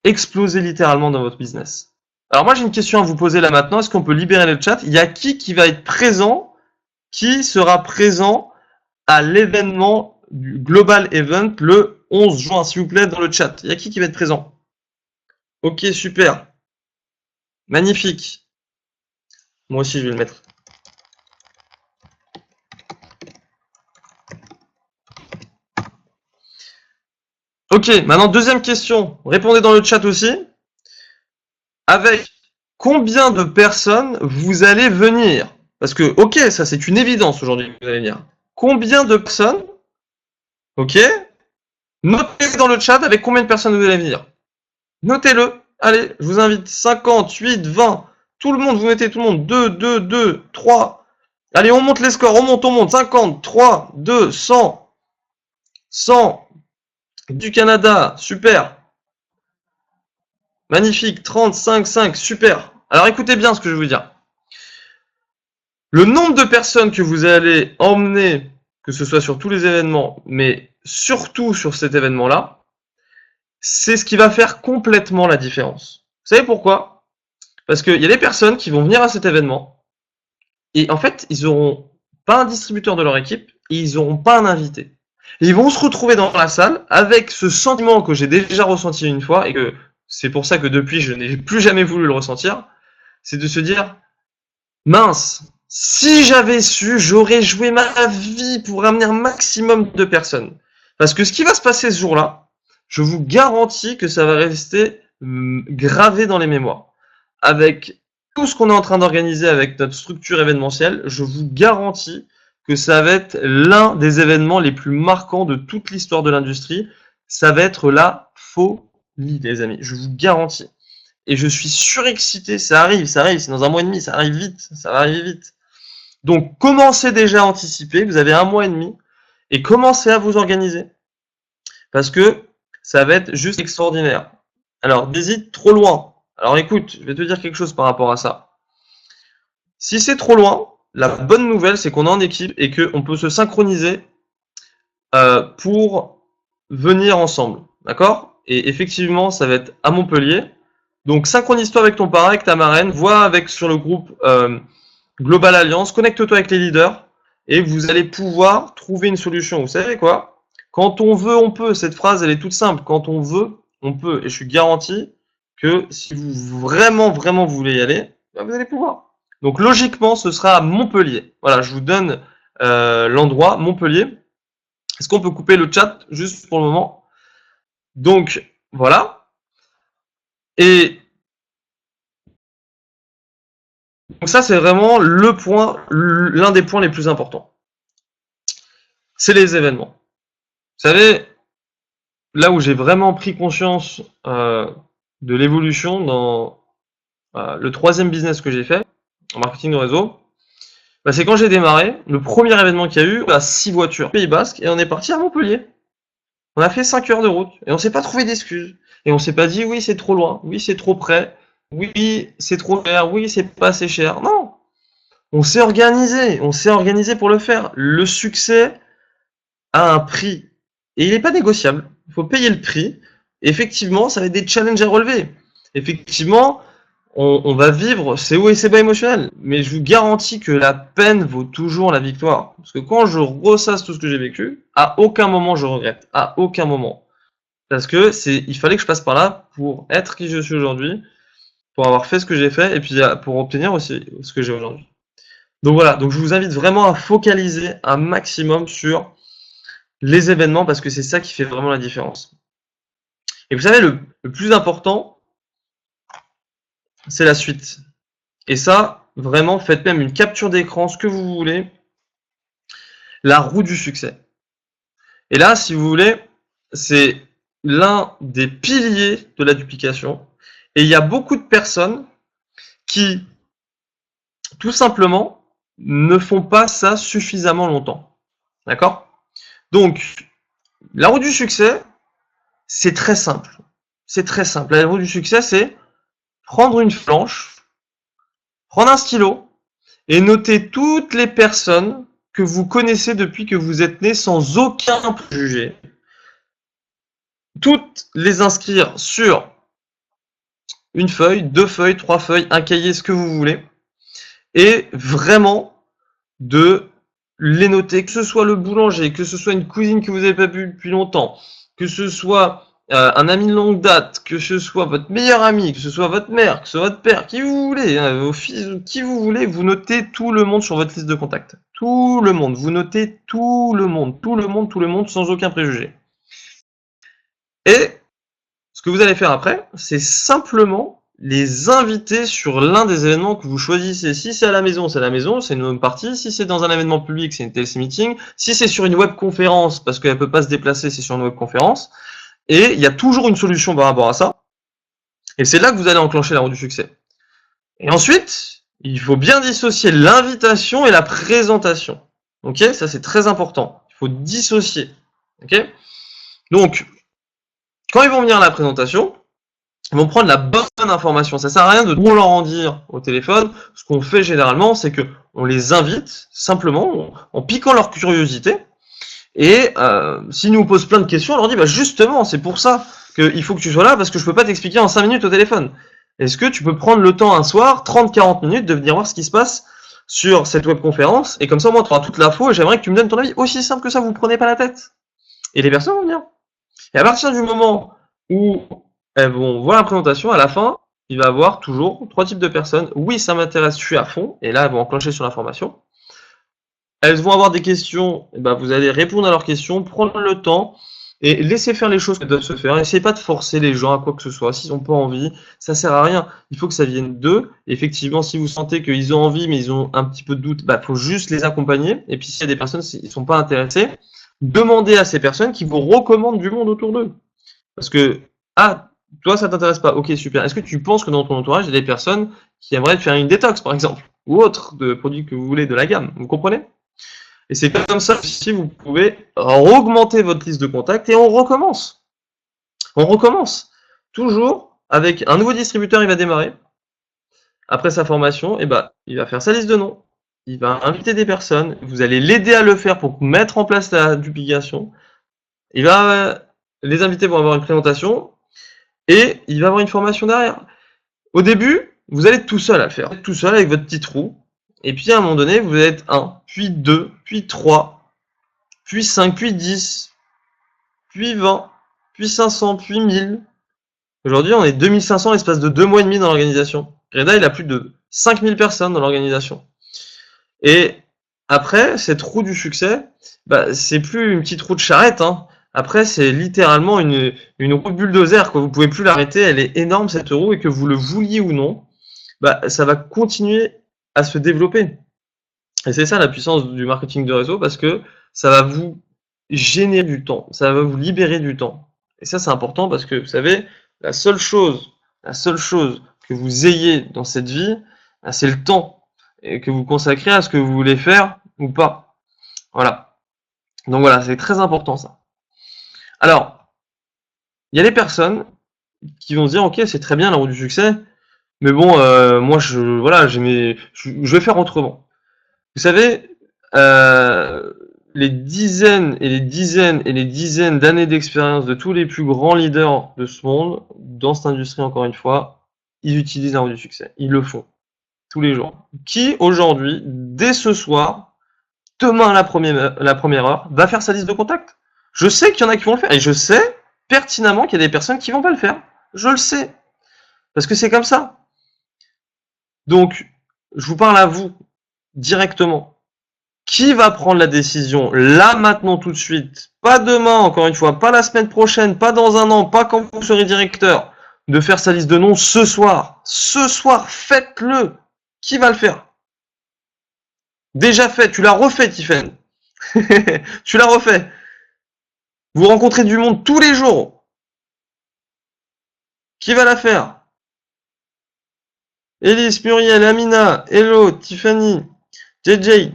exploser littéralement dans votre business. Alors moi, j'ai une question à vous poser là maintenant. Est-ce qu'on peut libérer le chat? Il y a qui va être présent? Qui sera présent à l'événement du Global Event le 11 juin, s'il vous plaît, dans le chat? Il y a qui va être présent? Ok, super. Magnifique. Moi aussi, je vais le mettre. Ok, maintenant, deuxième question. Répondez dans le chat aussi. Avec combien de personnes vous allez venir? Parce que, ok, ça c'est une évidence aujourd'hui que vous allez venir. Combien de personnes? Ok. Notez dans le chat avec combien de personnes vous allez venir. Notez-le. Allez, je vous invite. 58, 20. Tout le monde, vous mettez tout le monde. 2, 2, 2, 3. Allez, on monte les scores. On monte. 50, 3, 2, 100. 100. Du Canada. Super. Magnifique. 35, 5. Super. Alors écoutez bien ce que je vais vous dire. Le nombre de personnes que vous allez emmener, que ce soit sur tous les événements, mais surtout sur cet événement-là, c'est ce qui va faire complètement la différence. Vous savez pourquoi? Parce qu'il y a des personnes qui vont venir à cet événement, Et en fait, ils auront pas un distributeur de leur équipe et ils auront pas un invité. Et ils vont se retrouver dans la salle avec ce sentiment que j'ai déjà ressenti une fois et que c'est pour ça que depuis je n'ai plus jamais voulu le ressentir, c'est de se dire mince, si j'avais su, j'aurais joué ma vie pour ramener un maximum de personnes. Parce que ce qui va se passer ce jour-là, je vous garantis que ça va rester gravé dans les mémoires. Avec tout ce qu'on est en train d'organiser avec notre structure événementielle, je vous garantis que ça va être l'un des événements les plus marquants de toute l'histoire de l'industrie. Ça va être la folie, les amis. Je vous garantis. Et je suis surexcité. Ça arrive. C'est dans un mois et demi. Ça arrive vite. Ça va arriver vite. Donc, commencez déjà à anticiper. Vous avez un mois et demi. Et commencez à vous organiser. Parce que ça va être juste extraordinaire. Alors, n'hésite trop loin. Alors écoute, je vais te dire quelque chose par rapport à ça. Si c'est trop loin, la bonne nouvelle, c'est qu'on est en équipe et qu'on peut se synchroniser pour venir ensemble. D'accord? Et effectivement, ça va être à Montpellier. Donc, synchronise-toi avec ton parrain, avec ta marraine, vois avec sur le groupe Global Alliance, connecte-toi avec les leaders et vous allez pouvoir trouver une solution. Vous savez quoi? Quand on veut, on peut. Cette phrase, elle est toute simple. Quand on veut, on peut. Et je suis garanti que si vous vraiment voulez y aller, ben vous allez pouvoir. Donc logiquement, ce sera à Montpellier. Voilà, je vous donne l'endroit, Montpellier. Est-ce qu'on peut couper le chat juste pour le moment? Donc voilà. Et donc ça, c'est vraiment le point, l'un des points les plus importants. C'est les événements. Vous savez, là où j'ai vraiment pris conscience de l'évolution dans le troisième business que j'ai fait, en marketing de réseau, bah c'est quand j'ai démarré, le premier événement qu'il y a eu, 6 voitures, Pays Basque, et on est parti à Montpellier. On a fait 5 heures de route, et on s'est pas trouvé d'excuses. Et on s'est pas dit, oui, c'est trop loin, oui, c'est trop près, oui, c'est trop cher, oui, c'est pas assez cher. Non! On s'est organisé pour le faire. Le succès a un prix, et il n'est pas négociable. Il faut payer le prix. Et effectivement, ça va être des challenges à relever. Effectivement, on va vivre ces hauts et ces bas émotionnels. Mais je vous garantis que la peine vaut toujours la victoire. Parce que quand je ressasse tout ce que j'ai vécu, à aucun moment je regrette. À aucun moment. Parce que il fallait que je passe par là pour être qui je suis aujourd'hui, pour avoir fait ce que j'ai fait, et puis pour obtenir aussi ce que j'ai aujourd'hui. Donc voilà, donc je vous invite vraiment à focaliser un maximum sur les événements, parce que c'est ça qui fait vraiment la différence. Et vous savez, le plus important, c'est la suite. Et ça, vraiment, faites même une capture d'écran, ce que vous voulez. La roue du succès. Et là, si vous voulez, c'est l'un des piliers de la duplication. Et il y a beaucoup de personnes qui, tout simplement, ne font pas ça suffisamment longtemps. D'accord? Donc, la roue du succès, c'est très simple. C'est très simple. La roue du succès, c'est prendre une planche, prendre un stylo et noter toutes les personnes que vous connaissez depuis que vous êtes né sans aucun préjugé. Toutes les inscrire sur une feuille, 2 feuilles, 3 feuilles, un cahier, ce que vous voulez. Et vraiment de les noter, que ce soit le boulanger, que ce soit une cousine que vous n'avez pas vue depuis longtemps, que ce soit un ami de longue date, que ce soit votre meilleur ami, que ce soit votre mère, que ce soit votre père, qui vous voulez, vos fils, qui vous voulez, vous notez tout le monde sur votre liste de contacts. Tout le monde, vous notez tout le monde, sans aucun préjugé. Et ce que vous allez faire après, c'est simplement les inviter sur l'un des événements que vous choisissez. Si c'est à la maison, c'est à la maison, c'est une home party. Si c'est dans un événement public, c'est une TLC meeting. Si c'est sur une webconférence, parce qu'elle peut pas se déplacer, c'est sur une webconférence. Et il y a toujours une solution par rapport à ça. Et c'est là que vous allez enclencher la roue du succès. Et ensuite, il faut bien dissocier l'invitation et la présentation. Ok? Ça, c'est très important. Il faut dissocier. Ok? Donc, quand ils vont venir à la présentation, ils vont prendre la bonne information. Ça sert à rien de trop leur en dire au téléphone. Ce qu'on fait généralement, c'est que on les invite simplement en piquant leur curiosité. Et s'ils nous posent plein de questions, on leur dit bah justement, c'est pour ça qu'il faut que tu sois là, parce que je peux pas t'expliquer en 5 minutes au téléphone. Est-ce que tu peux prendre le temps un soir, 30-40 minutes, de venir voir ce qui se passe sur cette webconférence, et comme ça, au moins, tu auras toute l'info, et j'aimerais que tu me donnes ton avis. Aussi simple que ça, vous ne prenez pas la tête. Et les personnes vont venir. Et à partir du moment où elles vont voir la présentation, à la fin, il va y avoir toujours 3 types de personnes. Oui, ça m'intéresse, je suis à fond, et là, elles vont enclencher sur l'information. Elles vont avoir des questions, et ben, vous allez répondre à leurs questions, prendre le temps, et laisser faire les choses qui doivent se faire. Essayez pas de forcer les gens à quoi que ce soit. S'ils n'ont pas envie, ça sert à rien. Il faut que ça vienne d'eux. Effectivement, si vous sentez qu'ils ont envie, mais ils ont un petit peu de doute, bah, faut juste les accompagner. Et puis, s'il y a des personnes qui ne sont pas intéressées, demandez à ces personnes qui vous recommandent du monde autour d'eux. Parce que, ah, toi, ça t'intéresse pas. Ok, super. Est-ce que tu penses que dans ton entourage, il y a des personnes qui aimeraient faire une détox, par exemple, ou autre de produits que vous voulez de la gamme? Vous comprenez? Et c'est comme ça aussi vous pouvez augmenter votre liste de contacts et on recommence. On recommence. Toujours avec un nouveau distributeur, il va démarrer. Après sa formation, et bah, il va faire sa liste de noms. Il va inviter des personnes. Vous allez l'aider à le faire pour mettre en place la duplication. Il va, les invités vont avoir une présentation et il va avoir une formation derrière. Au début, vous allez être tout seul à le faire. Vous êtes tout seul avec votre petit trou. Et puis à un moment donné, vous allez être 1, puis 2, puis 3, puis 5, puis 10, puis 20, puis 500, puis 1000. Aujourd'hui, on est 2500 à l'espace de 2 mois et demi dans l'organisation. Greda, il a plus de 5000 personnes dans l'organisation. Et après, cette roue du succès, bah, c'est plus une petite roue de charrette, hein. Après, c'est littéralement une roue bulldozer, quoi. Vous pouvez plus l'arrêter, elle est énorme cette roue, et que vous le vouliez ou non, bah, ça va continuer à se développer. Et c'est ça la puissance du marketing de réseau, parce que ça va vous générer du temps, ça va vous libérer du temps. Et ça, c'est important parce que, vous savez, la seule chose que vous ayez dans cette vie, bah, c'est le temps et que vous consacrez à ce que vous voulez faire ou pas. Voilà. Donc voilà, c'est très important ça. Alors, il y a des personnes qui vont se dire, ok, c'est très bien la roue du succès, mais bon, moi, je vais faire autrement. Vous savez, les dizaines et les dizaines et les dizaines d'années d'expérience de tous les plus grands leaders de ce monde, dans cette industrie encore une fois, ils utilisent la roue du succès. Ils le font tous les jours. Qui aujourd'hui, dès ce soir, demain à la première heure, va faire sa liste de contacts? Je sais qu'il y en a qui vont le faire et je sais pertinemment qu'il y a des personnes qui vont pas le faire. Je le sais. Parce que c'est comme ça. Donc, je vous parle à vous directement. Qui va prendre la décision là, maintenant, tout de suite, pas demain, encore une fois, pas la semaine prochaine, pas dans un an, pas quand vous serez directeur, de faire sa liste de noms ce soir? Ce soir, faites-le. Qui va le faire? Déjà fait, tu l'as refait, Tiffen. Tu l'as refait. Vous rencontrez du monde tous les jours. Qui va la faire? Élise, Muriel, Amina, Hello, Tiffany, JJ,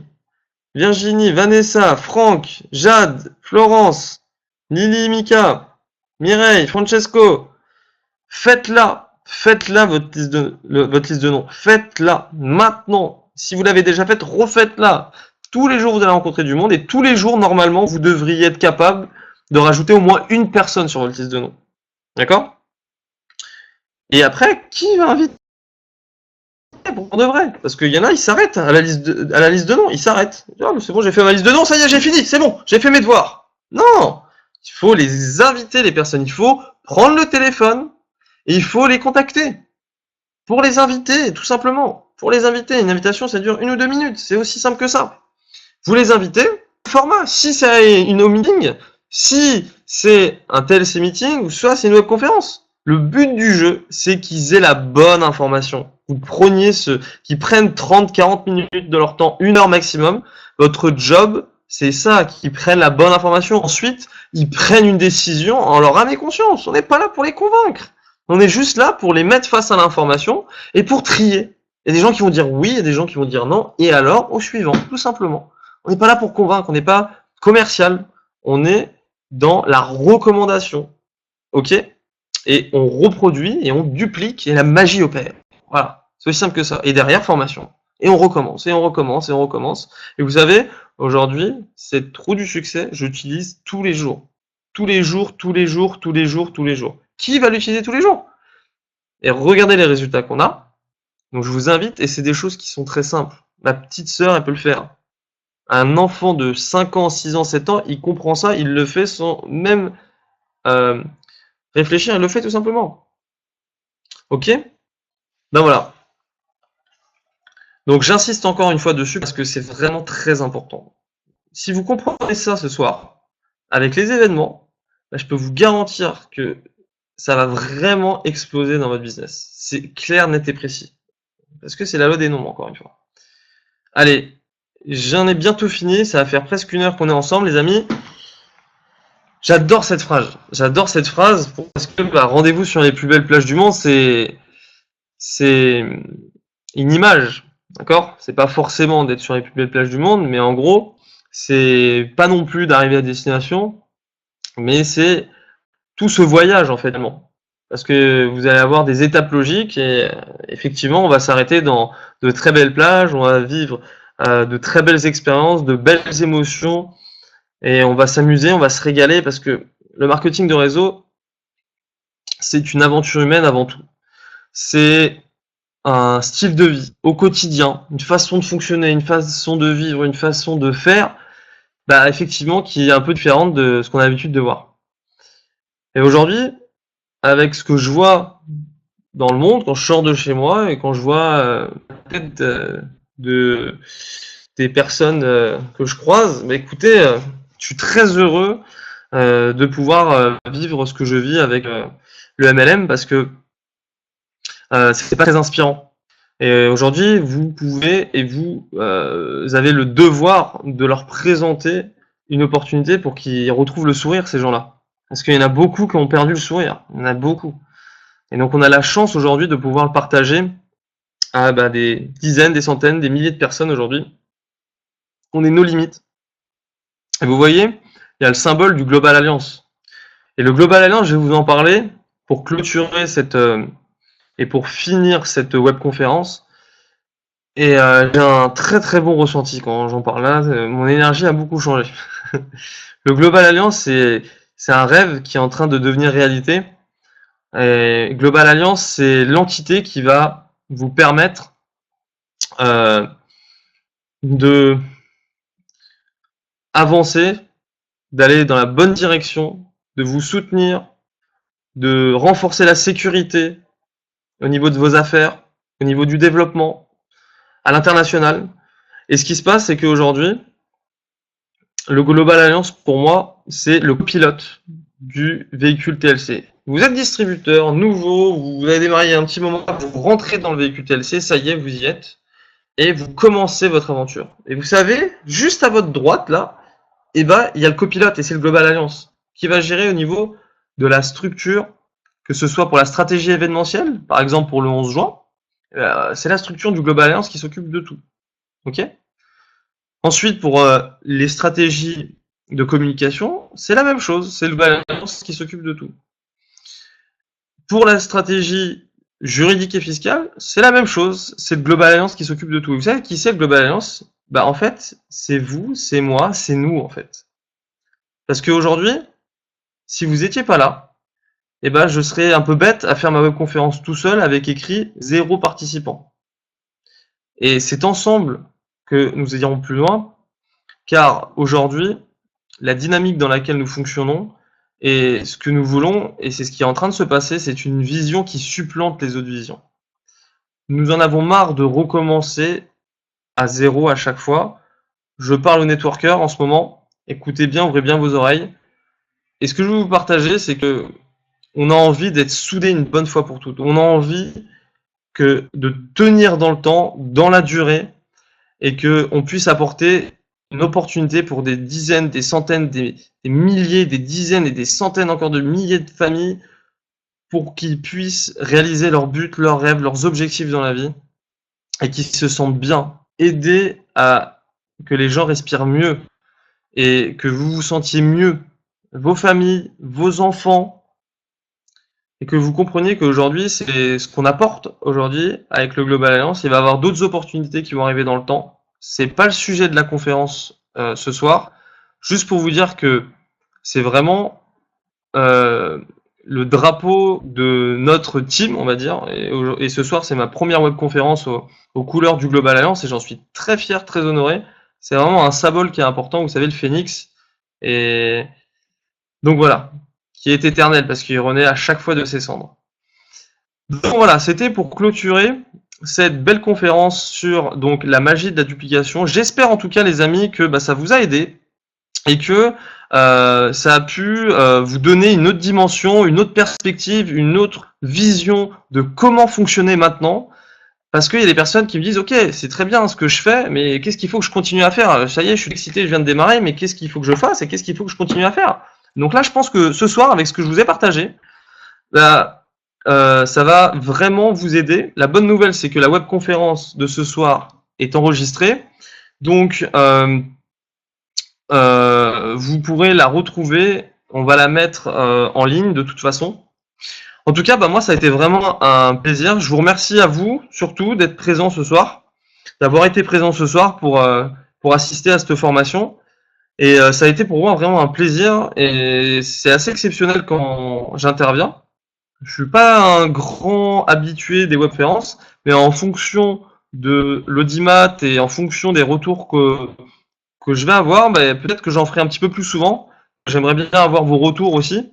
Virginie, Vanessa, Franck, Jade, Florence, Lily, Mika, Mireille, Francesco. Faites-la votre liste de noms. Faites-la maintenant. Si vous l'avez déjà faite, refaites-la. Tous les jours, vous allez rencontrer du monde et tous les jours, normalement, vous devriez être capable de rajouter au moins une personne sur votre liste de noms. D'accord? Et après, qui va inviter pour de vrai? Parce qu'il y en a, ils s'arrêtent à la liste de noms. Ils s'arrêtent. Ah, c'est bon, j'ai fait ma liste de noms, ça y est, j'ai fini, c'est bon, j'ai fait mes devoirs. Non! Il faut les inviter, les personnes. Il faut prendre le téléphone et il faut les contacter. Pour les inviter, tout simplement. Pour les inviter. Une invitation, ça dure 1 ou 2 minutes. C'est aussi simple que ça. Vous les invitez, format. Si c'est une home meeting, si c'est un TLC meeting, ou soit c'est une webconférence. Le but du jeu, c'est qu'ils aient la bonne information. Vous preniez qu'ils prennent 30-40 minutes de leur temps, 1 heure maximum. Votre job, c'est ça, qu'ils prennent la bonne information. Ensuite, ils prennent une décision en leur âme et conscience. On n'est pas là pour les convaincre. On est juste là pour les mettre face à l'information et pour trier. Il y a des gens qui vont dire oui, il y a des gens qui vont dire non, et alors au suivant, tout simplement. On n'est pas là pour convaincre, on n'est pas commercial, on est dans la recommandation. Ok? Et on reproduit et on duplique et la magie opère. Voilà, c'est aussi simple que ça. Et derrière, formation. Et on recommence, et on recommence, et on recommence. Et vous savez, aujourd'hui, cette roue du succès, j'utilise tous les jours. Tous les jours, tous les jours, tous les jours, tous les jours. Qui va l'utiliser tous les jours? Et regardez les résultats qu'on a. Donc je vous invite, et c'est des choses qui sont très simples. Ma petite sœur, elle peut le faire. Un enfant de 5 ans, 6 ans, 7 ans, il comprend ça, il le fait sans même euh, réfléchir, il le fait tout simplement. Ok? Ben voilà. Donc j'insiste encore une fois dessus parce que c'est vraiment très important. Si vous comprenez ça ce soir, avec les événements, ben, je peux vous garantir que ça va vraiment exploser dans votre business. C'est clair, net et précis. Parce que c'est la loi des nombres, encore une fois. Allez, j'en ai bientôt fini, ça va faire presque 1 heure qu'on est ensemble, les amis. J'adore cette phrase. J'adore cette phrase parce que bah, rendez-vous sur les plus belles plages du monde, c'est une image, d'accord? C'est pas forcément d'être sur les plus belles plages du monde, mais en gros, c'est pas non plus d'arriver à destination, mais c'est tout ce voyage en fait. Parce que vous allez avoir des étapes logiques et effectivement, on va s'arrêter dans de très belles plages, on va vivre de très belles expériences, de belles émotions, et on va s'amuser, on va se régaler parce que le marketing de réseau, c'est une aventure humaine avant tout. C'est un style de vie au quotidien, une façon de fonctionner, une façon de vivre, une façon de faire, bah effectivement qui est un peu différente de ce qu'on a l'habitude de voir. Et aujourd'hui, avec ce que je vois dans le monde, quand je sors de chez moi et quand je vois peut-être des personnes que je croise, bah écoutez, je suis très heureux de pouvoir vivre ce que je vis avec le MLM parce que c'est pas très inspirant. Et aujourd'hui, vous pouvez et vous avez le devoir de leur présenter une opportunité pour qu'ils retrouvent le sourire, ces gens-là. Parce qu'il y en a beaucoup qui ont perdu le sourire. Il y en a beaucoup. Et donc on a la chance aujourd'hui de pouvoir le partager à des dizaines, des centaines, des milliers de personnes aujourd'hui. On est nos limites. Et vous voyez, il y a le symbole du Global Alliance. Et le Global Alliance, je vais vous en parler pour clôturer et pour finir cette webconférence. Et j'ai un très très bon ressenti quand j'en parle là. Mon énergie a beaucoup changé. Le Global Alliance, c'est un rêve qui est en train de devenir réalité. Et Global Alliance, c'est l'entité qui va vous permettre de avancer, d'aller dans la bonne direction, de vous soutenir, de renforcer la sécurité au niveau de vos affaires, au niveau du développement, à l'international. Et ce qui se passe, c'est qu'aujourd'hui, le Global Alliance, pour moi, c'est le pilote du véhicule TLC. Vous êtes distributeur, nouveau, vous avez démarré il y a un petit moment, vous rentrez dans le véhicule TLC, ça y est, vous y êtes, et vous commencez votre aventure. Et vous savez, juste à votre droite, là, il y a le copilote, et c'est le Global Alliance, qui va gérer au niveau de la structure, que ce soit pour la stratégie événementielle, par exemple pour le 11 juin, c'est la structure du Global Alliance qui s'occupe de tout. Ok ? Ensuite, pour les stratégies de communication, c'est la même chose, c'est le Global Alliance qui s'occupe de tout. Pour la stratégie juridique et fiscale, c'est la même chose, c'est le Global Alliance qui s'occupe de tout. Vous savez qui c'est le Global Alliance ? En fait, c'est vous, c'est moi, c'est nous en fait. Parce qu'aujourd'hui, si vous étiez pas là, je serais un peu bête à faire ma webconférence tout seul avec écrit 0 participant. Et c'est ensemble que nous irons plus loin, car aujourd'hui, la dynamique dans laquelle nous fonctionnons et ce que nous voulons, et c'est ce qui est en train de se passer, c'est une vision qui supplante les autres visions. Nous en avons marre de recommencer à 0 à chaque fois. Je parle aux networkers en ce moment, écoutez bien, ouvrez bien vos oreilles. Et ce que je veux vous partager, c'est que on a envie d'être soudés une bonne fois pour toutes. On a envie de tenir dans le temps, dans la durée, et qu'on puisse apporter une opportunité pour des dizaines, des centaines, des milliers, des dizaines et des centaines encore de milliers de familles pour qu'ils puissent réaliser leurs buts, leurs rêves, leurs objectifs dans la vie et qu'ils se sentent bien, aider à que les gens respirent mieux et que vous vous sentiez mieux, vos familles, vos enfants, et que vous compreniez qu'aujourd'hui, c'est ce qu'on apporte aujourd'hui avec le Global Alliance. Il va y avoir d'autres opportunités qui vont arriver dans le temps. C'est pas le sujet de la conférence ce soir. Juste pour vous dire que c'est vraiment le drapeau de notre team, on va dire. Et ce soir, c'est ma première webconférence aux couleurs du Global Alliance et j'en suis très fier, très honoré. C'est vraiment un symbole qui est important, vous savez, le phénix. Et donc voilà, qui est éternel parce qu'il renaît à chaque fois de ses cendres. Donc voilà, c'était pour clôturer cette belle conférence sur donc la magie de la duplication. J'espère en tout cas, les amis, que ça vous a aidé et que ça a pu vous donner une autre dimension, une autre perspective, une autre vision de comment fonctionner maintenant. Parce qu'il y a des personnes qui me disent, ok, c'est très bien ce que je fais, mais qu'est-ce qu'il faut que je continue à faire? Ça y est, je suis excité, je viens de démarrer, mais qu'est-ce qu'il faut que je fasse et qu'est-ce qu'il faut que je continue à faire? Donc là, je pense que ce soir, avec ce que je vous ai partagé, ça va vraiment vous aider. La bonne nouvelle, c'est que la webconférence de ce soir est enregistrée. Donc, vous pourrez la retrouver. On va la mettre en ligne de toute façon. En tout cas, moi, ça a été vraiment un plaisir. Je vous remercie à vous, surtout, d'être présent ce soir, d'avoir été présent ce soir pour assister à cette formation. Et ça a été pour moi vraiment un plaisir. Et c'est assez exceptionnel quand j'interviens. Je suis pas un grand habitué des webconférences, mais en fonction de l'audimat et en fonction des retours que je vais avoir, peut-être que j'en ferai un petit peu plus souvent. J'aimerais bien avoir vos retours aussi.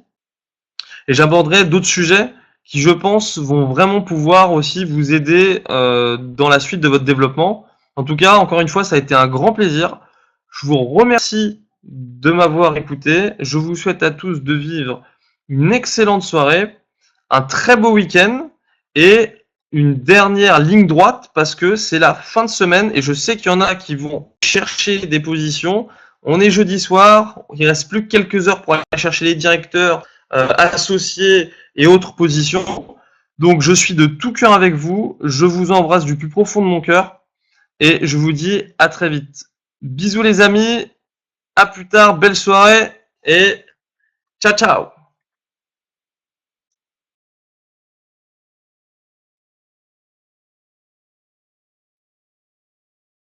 Et j'aborderai d'autres sujets qui, je pense, vont vraiment pouvoir aussi vous aider dans la suite de votre développement. En tout cas, encore une fois, ça a été un grand plaisir. Je vous remercie de m'avoir écouté. Je vous souhaite à tous de vivre une excellente soirée, un très beau week-end et une dernière ligne droite parce que c'est la fin de semaine et je sais qu'il y en a qui vont chercher des positions. On est jeudi soir, il reste plus que quelques heures pour aller chercher les directeurs, associés et autres positions. Donc je suis de tout cœur avec vous, je vous embrasse du plus profond de mon cœur et je vous dis à très vite. Bisous les amis, à plus tard, belle soirée et ciao ciao.